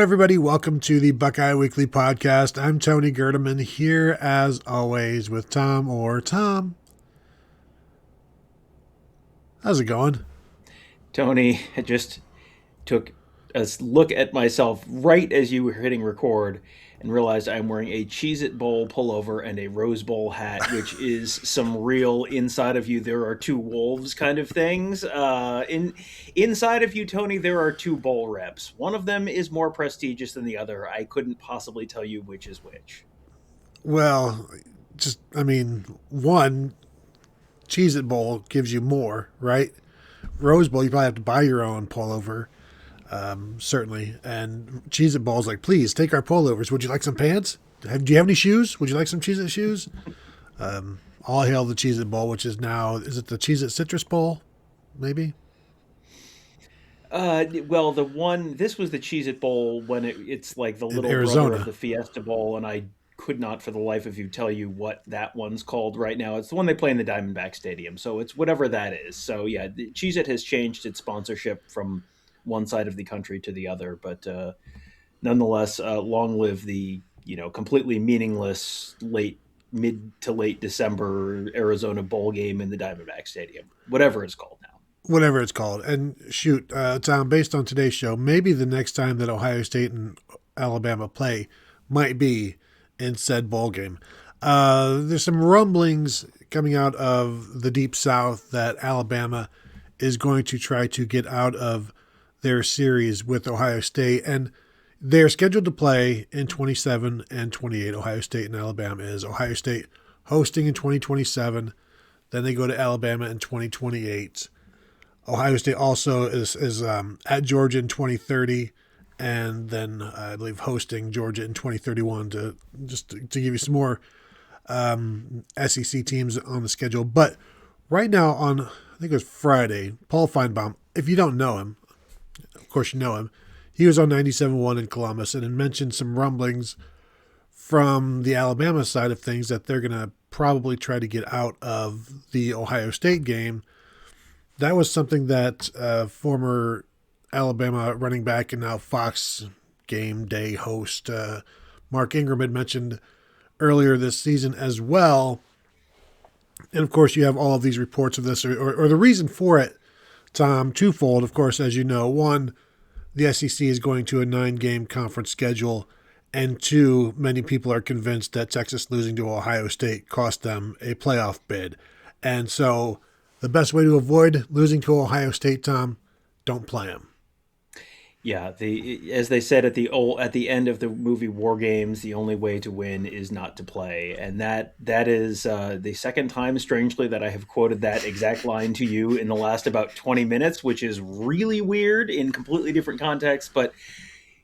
everybody. Welcome to the Buckeye Weekly Podcast. I'm Tony Gerdeman here, as always, with Tom or Tom. How's it going? Tony, I just took a look at myself right as you were hitting record and realized I'm wearing a Cheez-It Bowl pullover and a Rose Bowl hat, which is some real inside of you there are two wolves kind of things. Inside of you, Tony, there are two bowl reps. One of them is more prestigious than the other. I couldn't possibly tell you which is which. Well, one, Cheez-It Bowl gives you more, right? Rose Bowl, you probably have to buy your own pullover, certainly. And Cheez-It Bowl's like, please, take our pullovers. Would you like some pants? Do you have any shoes? Would you like some Cheez-It shoes? All hail the Cheez-It Bowl, which is now, is it the Cheez-It Citrus Bowl? Maybe? Well, this was the Cheez-It Bowl when it's like the In little brother of Arizona. the Fiesta Bowl, and I could not for the life of you tell you what that one's called right now. It's the one they play in the Diamondback Stadium, so it's whatever that is. So yeah, Cheez-It has changed its sponsorship from one side of the country to the other, but nonetheless, long live the completely meaningless mid to late December Arizona bowl game in the Diamondback Stadium, whatever it's called now. Whatever it's called. And shoot, Tom, based on today's show, maybe the next time that Ohio State and Alabama play might be in said bowl game. There's some rumblings coming out of the Deep South that Alabama is going to try to get out of their series with Ohio State. And they're scheduled to play in 27 and 28. Ohio State and Alabama is. Ohio State hosting in 2027. Then they go to Alabama in 2028. Ohio State also is at Georgia in 2030, and then I believe hosting Georgia in 2031 to give you some more SEC teams on the schedule. But right now on, I think it was Friday, Paul Feinbaum, if you don't know him, of course you know him, he was on 97.1 in Columbus and had mentioned some rumblings from the Alabama side of things that they're going to probably try to get out of the Ohio State game. That was something that former Alabama running back and now Fox game day host Mark Ingram had mentioned earlier this season as well. And of course, you have all of these reports of this, or the reason for it, Tom, twofold. Of course, as you know, one, the SEC is going to a 9-game conference schedule, and two, many people are convinced that Texas losing to Ohio State cost them a playoff bid. And so the best way to avoid losing to Ohio State, Tom, don't play them. Yeah, as they said at the end of the movie War Games, the only way to win is not to play, and that is the second time, strangely, that I have quoted that exact line to you in the last about 20 minutes, which is really weird in completely different contexts. But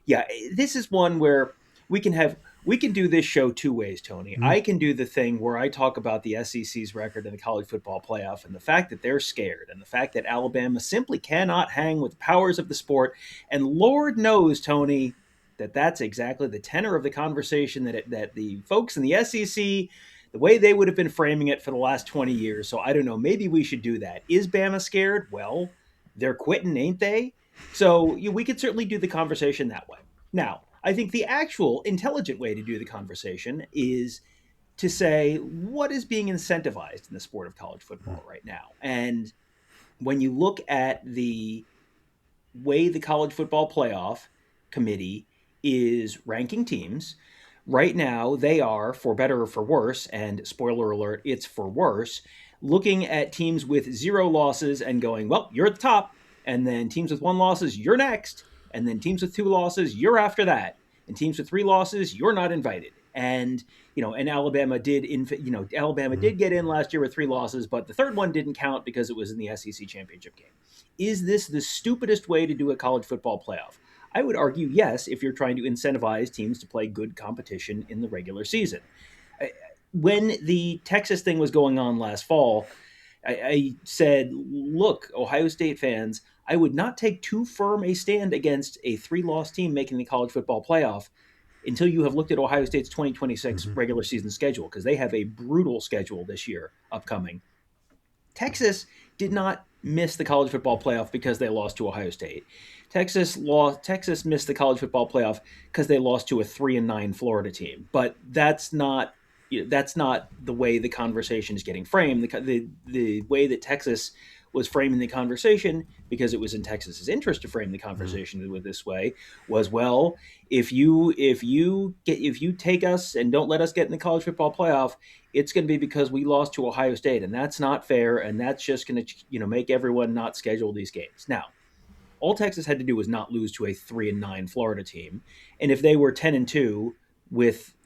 yeah, this is one where we can do this show two ways, Tony. Mm-hmm. I can do the thing where I talk about the SEC's record in the college football playoff and the fact that they're scared and the fact that Alabama simply cannot hang with the powers of the sport. And Lord knows, Tony, that that's exactly the tenor of the conversation that the folks in the SEC, the way they would have been framing it for the last 20 years. So I don't know, maybe we should do that. Is Bama scared? Well, they're quitting, ain't they? So we could certainly do the conversation that way. Now, I think the actual intelligent way to do the conversation is to say what is being incentivized in the sport of college football right now. And when you look at the way the college football playoff committee is ranking teams, right now they are, for better or for worse, and spoiler alert, it's for worse, looking at teams with 0 losses and going, well, you're at the top. And then teams with 1 losses, you're next. And then teams with 2 losses, you're after that. And teams with 3 losses, you're not invited. And and Alabama did get in last year with 3 losses, but the third one didn't count because it was in the SEC championship game. Is this the stupidest way to do a college football playoff? I would argue yes, if you're trying to incentivize teams to play good competition in the regular season. When the Texas thing was going on last fall, I said, look, Ohio State fans, I would not take too firm a stand against a 3-loss team making the college football playoff until you have looked at Ohio State's 2026 regular season schedule, because they have a brutal schedule this year upcoming. Texas did not missed the college football playoff because they lost to Ohio State. Texas missed the college football playoff because they lost to a 3-9 Florida team. But that's not the way the conversation is getting framed. The way that Texas was framing the conversation, because it was in Texas's interest to frame the conversation with this way, was, well, if you take us and don't let us get in the college football playoff, it's going to be because we lost to Ohio State, and that's not fair, and that's just going to make everyone not schedule these games. Now, all Texas had to do was not lose to a 3-9 Florida team, and if they were 10-2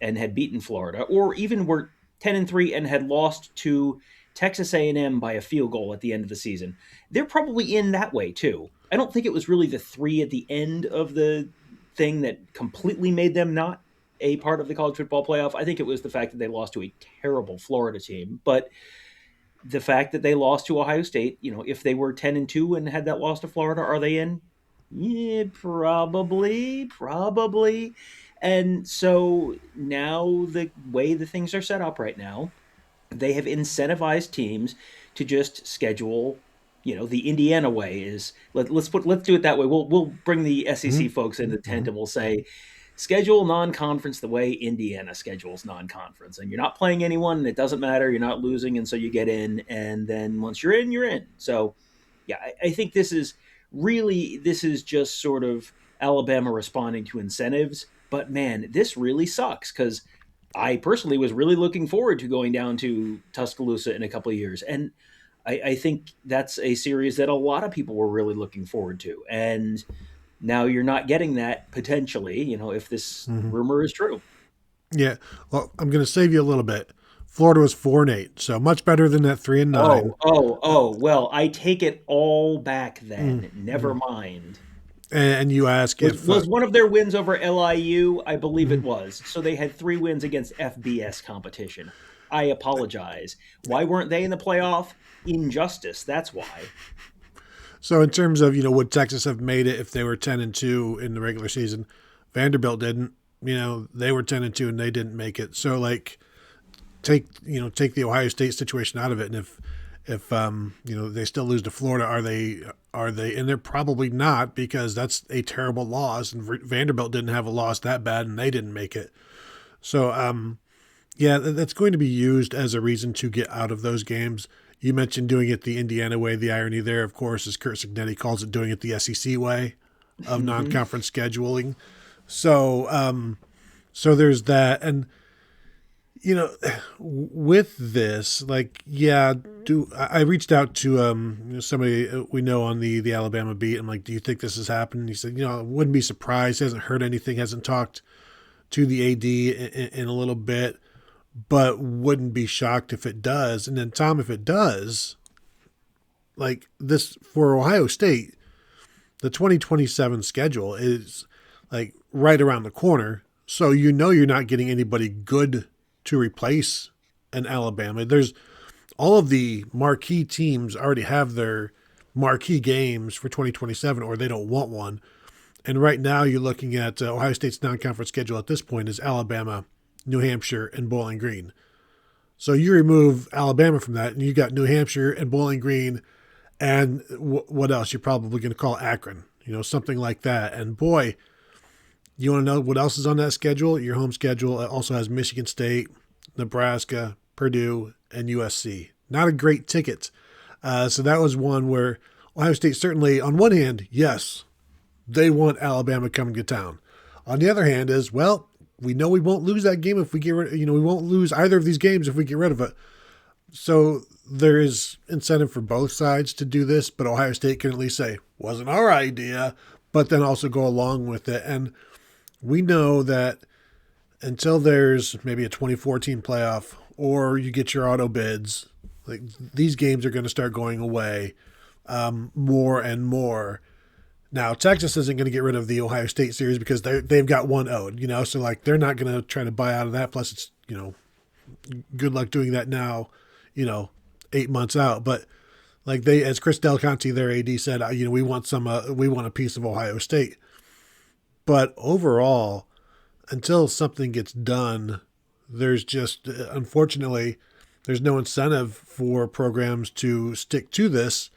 and had beaten Florida, or even were 10-3 and had lost to Texas A&M by a field goal at the end of the season, they're probably in that way too. I don't think it was really the 3 at the end of the thing that completely made them not a part of the college football playoff. I think it was the fact that they lost to a terrible Florida team. But the fact that they lost to Ohio State, if they were 10-2 and had that loss to Florida, are they in? Yeah, probably. And so now the way the things are set up right now, they have incentivized teams to just schedule, the Indiana way is, let's do it that way. We'll bring the SEC folks in the tent and we'll say, schedule non-conference the way Indiana schedules non-conference, and you're not playing anyone, and it doesn't matter, you're not losing, and so you get in, and then once you're in, you're in. So yeah, I think this is just sort of Alabama responding to incentives. But man, this really sucks, because I personally was really looking forward to going down to Tuscaloosa in a couple of years. And I think that's a series that a lot of people were really looking forward to. And now you're not getting that, potentially, if this rumor is true. Yeah. Well, I'm going to save you a little bit. Florida was 4-8, so much better than that 3-9. Oh. Well, I take it all back then. Never mind. And you ask was one of their wins over LIU? I believe it was. So they had 3 wins against FBS competition. I apologize. Why weren't they in the playoff? Injustice. That's why. So in terms of, would Texas have made it if they were 10-2 in the regular season? Vanderbilt didn't. They were 10-2 and they didn't make it. So take the Ohio State situation out of it, and if they still lose to Florida, are they? And they're probably not, because that's a terrible loss, and Vanderbilt didn't have a loss that bad and they didn't make it. So yeah, that's going to be used as a reason to get out of those games. You mentioned doing it the Indiana way. The irony there, of course, is Curt Cignetti calls it doing it the SEC way of non-conference scheduling. So there's that. And, with this, I reached out to somebody we know on the Alabama beat. I'm like, do you think this has happened? And he said, I wouldn't be surprised. He hasn't heard anything, hasn't talked to the AD in a little bit, but wouldn't be shocked if it does. And then, Tom, if it does, this for Ohio State, the 2027 schedule is right around the corner. So you're not getting anybody good to replace an Alabama. There's all of the marquee teams already have their marquee games for 2027, or they don't want one. And right now you're looking at Ohio State's non-conference schedule at this point is Alabama, New Hampshire, and Bowling Green. So you remove Alabama from that, and you got New Hampshire and Bowling Green, and what else? You're probably going to call Akron, something like that. And boy, you want to know what else is on that schedule? Your home schedule also has Michigan State, Nebraska, Purdue, and USC. Not a great ticket. So that was one where Ohio State certainly, on one hand, yes, they want Alabama coming to town. On the other hand is, well, we know we won't lose that game if we get rid, we won't lose either of these games if we get rid of it. So there is incentive for both sides to do this, but Ohio State can at least say, wasn't our idea, but then also go along with it. And we know that until there's maybe a 2014 playoff or you get your auto bids, these games are going to start going away more and more. Now, Texas isn't going to get rid of the Ohio State series because they've got one owed, so they're not going to try to buy out of that. Plus, it's, good luck doing that now, 8 months out. But as Chris Del Conte, their AD, said, we want a piece of Ohio State. But overall, until something gets done, there's just, unfortunately, there's no incentive for programs to stick to this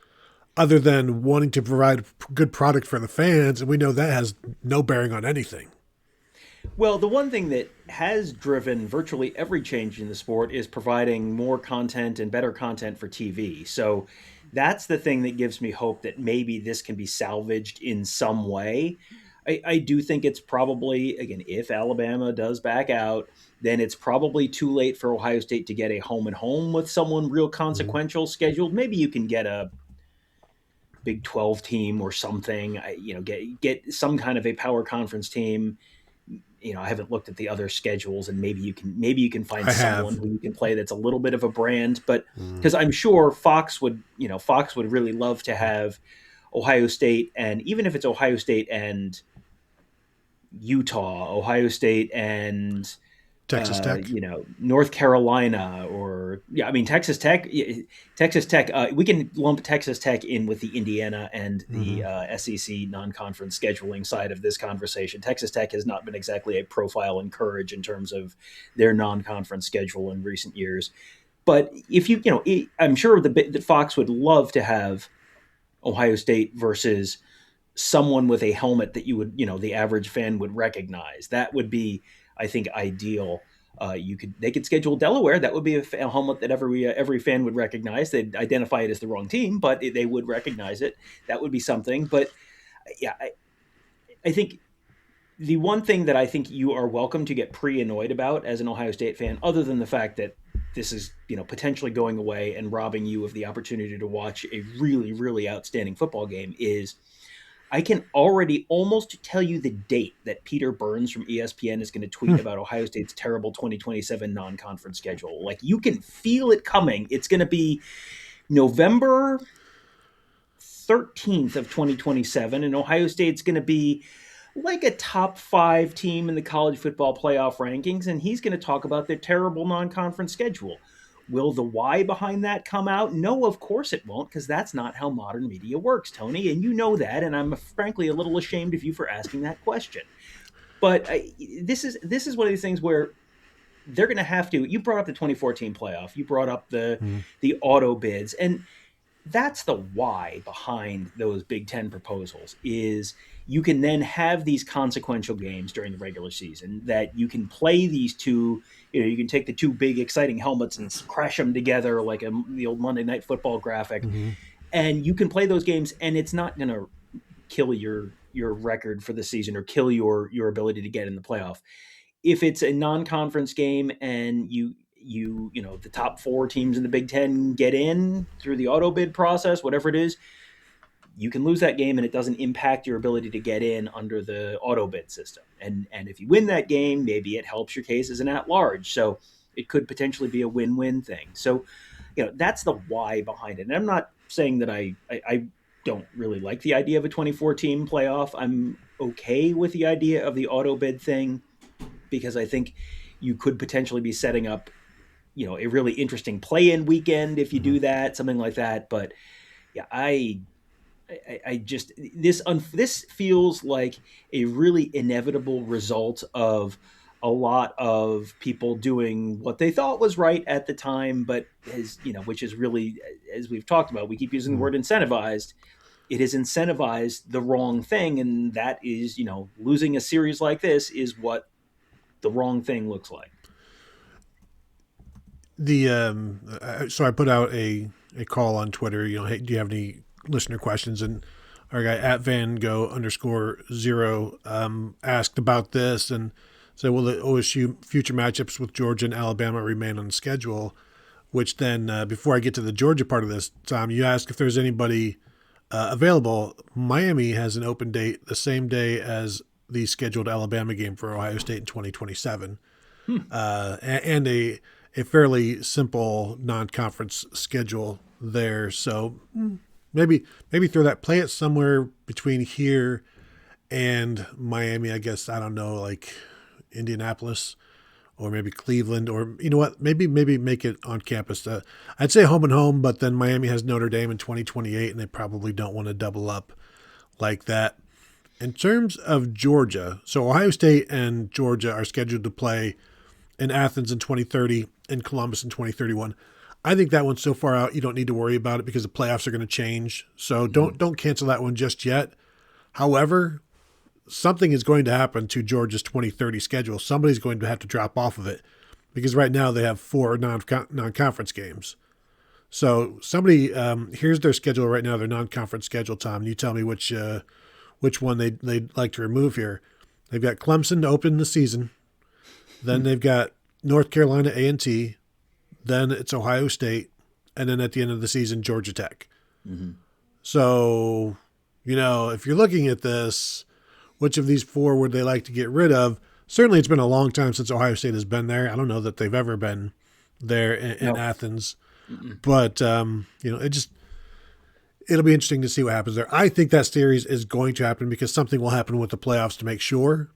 other than wanting to provide good product for the fans. And we know that has no bearing on anything. Well, the one thing that has driven virtually every change in the sport is providing more content and better content for TV. So that's the thing that gives me hope that maybe this can be salvaged in some way. I do think it's probably, again, if Alabama does back out, then it's probably too late for Ohio State to get a home and home with someone real consequential scheduled. Maybe you can get a Big 12 team or something, get some kind of a power conference team. I haven't looked at the other schedules, and maybe you can find someone who you can play that's a little bit of a brand, but because I'm sure Fox would really love to have Ohio State, and even if it's Ohio State and Utah, Ohio State and Texas Tech, North Carolina, or Texas Tech. We can lump Texas Tech in with the Indiana and the SEC non-conference scheduling side of this conversation. Texas Tech has not been exactly a profile in courage in terms of their non-conference schedule in recent years. But if I'm sure that Fox would love to have Ohio State versus someone with a helmet that you would, the average fan would recognize. That would be, I think, ideal. They could schedule Delaware. That would be a helmet that every fan would recognize. They'd identify it as the wrong team, but they would recognize it. That would be something. But yeah, I think the one thing that I think you are welcome to get pre-annoyed about as an Ohio State fan, other than the fact that this is, potentially going away and robbing you of the opportunity to watch a really, really outstanding football game, is I can already almost tell you the date that Peter Burns from ESPN is going to tweet about Ohio State's terrible 2027 non-conference schedule. Like, you can feel it coming. It's going to be November 13th of 2027, and Ohio State's going to be like a top 5 team in the college football playoff rankings, and he's going to talk about their terrible non-conference schedule. Will the why behind that come out? No, of course it won't, because that's not how modern media works, Tony, and you know that, and I'm frankly a little ashamed of you for asking that question. But this is one of these things where they're going to have to. You brought up the 2014 playoff. You brought up the auto bids, and that's the why behind those Big Ten proposals. Is you can then have these consequential games during the regular season that you can play these two. You can take the two big exciting helmets and crash them together like the old Monday Night Football graphic, and you can play those games, and it's not going to kill your record for the season or kill your ability to get in the playoff. If it's a non-conference game and the top 4 teams in the Big Ten get in through the auto bid process, whatever it is, you can lose that game and it doesn't impact your ability to get in under the auto bid system. And if you win that game, maybe it helps your case as an at-large. So it could potentially be a win-win thing. So, that's the why behind it. And I'm not saying that I don't really like the idea of a 24-team playoff. I'm okay with the idea of the auto bid thing because I think you could potentially be setting up, a really interesting play-in weekend if you do that, something like that. But yeah, I just this feels like a really inevitable result of a lot of people doing what they thought was right at the time, but which is really, as we've talked about, we keep using the word incentivized. It has incentivized the wrong thing, and that is, losing a series like this is what the wrong thing looks like. So I put out a call on Twitter, hey, do you have any listener questions? And our guy at @Van_0 asked about this and said, will the OSU future matchups with Georgia and Alabama remain on schedule? Which then, before I get to the Georgia part of this, Tom, you asked if there's anybody available. Miami has an open date the same day as the scheduled Alabama game for Ohio State in 2027, and a fairly simple non-conference schedule there. So maybe play it somewhere between here and Miami. I guess, I don't know, like Indianapolis or maybe Cleveland, or maybe make it on campus. I'd say home and home, but then Miami has Notre Dame in 2028, and they probably don't want to double up like that. In terms of Georgia, so Ohio State and Georgia are scheduled to play in Athens in 2030 and Columbus in 2031. I think that one's so far out you don't need to worry about it because the playoffs are going to change. So don't cancel that one just yet. However, something is going to happen to Georgia's 2030 schedule. Somebody's going to have to drop off of it because right now they have 4 non-conference games. So somebody, here's their schedule right now, their non-conference schedule, Tom. You tell me which one they'd like to remove here. They've got Clemson to open the season. Then they've got North Carolina A&T. Then it's Ohio State. And then at the end of the season, Georgia Tech. Mm-hmm. So, if you're looking at this, which of these 4 would they like to get rid of? Certainly it's been a long time since Ohio State has been there. I don't know that they've ever been there in Athens. Mm-mm. But, it'll be interesting to see what happens there. I think that series is going to happen because something will happen with the playoffs to make sure.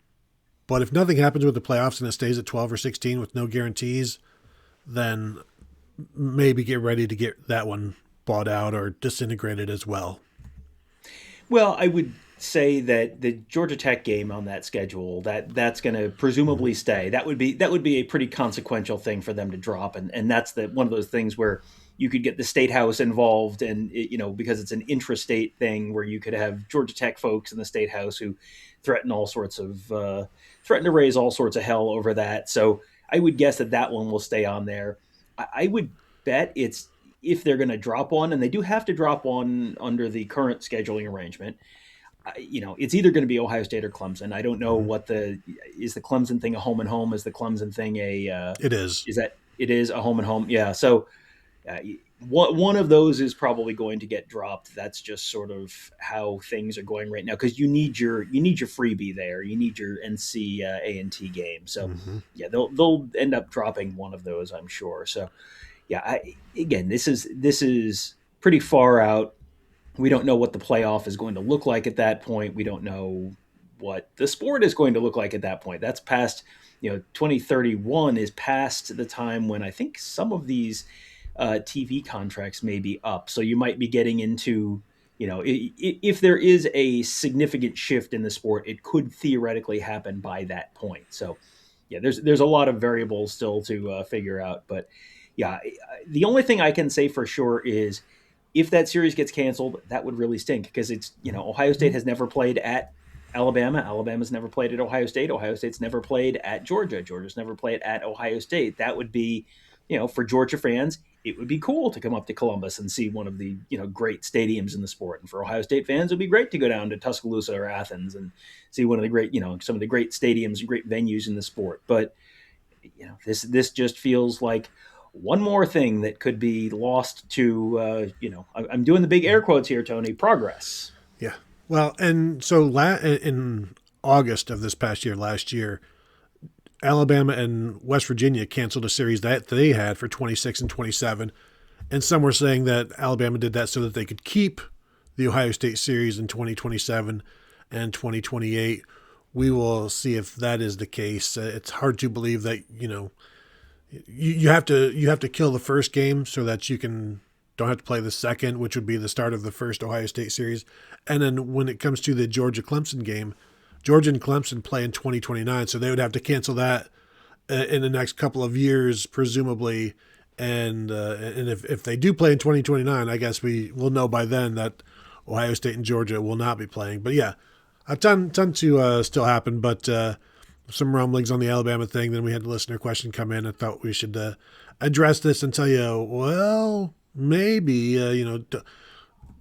But if nothing happens with the playoffs and it stays at 12 or 16 with no guarantees, then maybe get ready to get that one bought out or disintegrated as well. Well, I would say that the Georgia Tech game on that schedule, that's going to presumably stay. That would be a pretty consequential thing for them to drop, and that's one of those things where you could get the State House involved, and because it's an intrastate thing where you could have Georgia Tech folks in the State House who threaten to raise all sorts of hell over that. So I would guess that one will stay on there. I would bet if they're going to drop one, and they do have to drop one under the current scheduling arrangement. It's either going to be Ohio State or Clemson. I don't know is the Clemson thing a home and home? Is the Clemson thing it is. It is a home and home? Yeah. So one of those is probably going to get dropped. That's just sort of how things are going right now because you need your freebie there. You need your NC A&T game. So they'll end up dropping one of those, I'm sure. So this is pretty far out. We don't know what the playoff is going to look like at that point. We don't know what the sport is going to look like at that point. That's past, 2031 is past the time when I think some of these TV contracts may be up. So you might be getting into, if there is a significant shift in the sport, it could theoretically happen by that point. So there's a lot of variables still to figure out. But the only thing I can say for sure is, if that series gets canceled, that would really stink because it's, Ohio State has never played at Alabama. Alabama's never played at Ohio State. Ohio State's never played at Georgia. Georgia's never played at Ohio State. That would be, for Georgia fans, it would be cool to come up to Columbus and see one of the, great stadiums in the sport. And for Ohio State fans, it would be great to go down to Tuscaloosa or Athens and see one of the great, some of the great stadiums and great venues in the sport. But, this just feels like one more thing that could be lost to, I'm doing the big air quotes here, Tony, progress. Yeah. Well, and so in August of this past year, last year, Alabama and West Virginia canceled a series that they had for 26 and 27. And some were saying that Alabama did that so that they could keep the Ohio State series in 2027 and 2028. We will see if that is the case. It's hard to believe that, you have to kill the first game so that don't have to play the second, which would be the start of the first Ohio State series. And then when it comes to the Georgia-Clemson game, Georgia and Clemson play in 2029, so they would have to cancel that in the next couple of years, presumably. And if they do play in 2029, I guess we will know by then that Ohio State and Georgia will not be playing. But yeah, a ton to still happen, but some rumblings on the Alabama thing. Then we had the listener question come in. I thought we should address this and tell you, well, maybe,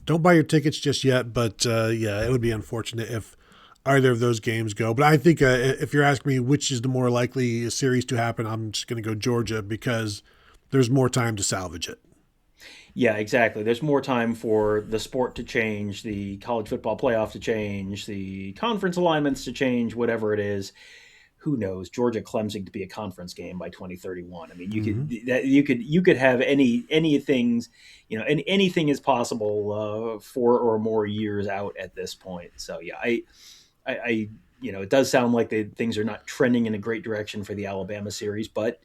don't buy your tickets just yet. But it would be unfortunate if either of those games go. But I think if you're asking me which is the more likely series to happen, I'm just going to go Georgia because there's more time to salvage it. Yeah, exactly. There's more time for the sport to change, the college football playoff to change, the conference alignments to change, whatever it is. Who knows? Georgia Clemson to be a conference game by 2031. I mean, you could have any things, and anything is possible 4 or more years out at this point. So yeah, I it does sound like things are not trending in a great direction for the Alabama series, but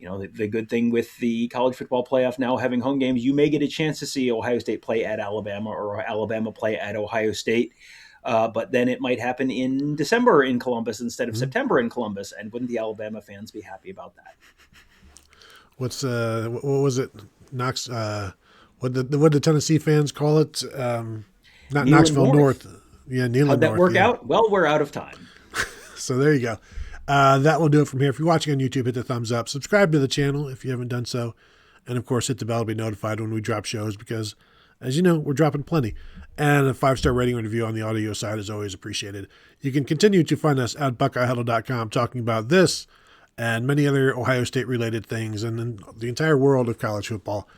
the good thing with the college football playoff now having home games, you may get a chance to see Ohio State play at Alabama or Alabama play at Ohio State. But then it might happen in December in Columbus instead of September in Columbus. And wouldn't the Alabama fans be happy about that? What was it? Knox, what the Tennessee fans call it? Not Neyland Knoxville North. North. Yeah, Neyland How'd that North. work Yeah. out? Well, we're out of time. So there you go. That will do it from here. If you're watching on YouTube, hit the thumbs up. Subscribe to the channel if you haven't done so. And, of course, hit the bell to be notified when we drop shows because, as you know, we're dropping plenty. And a 5-star rating and review on the audio side is always appreciated. You can continue to find us at BuckeyeHuddle.com talking about this and many other Ohio State-related things and the entire world of college football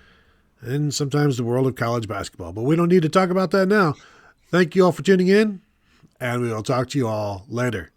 and sometimes the world of college basketball. But we don't need to talk about that now. Thank you all for tuning in, and we will talk to you all later.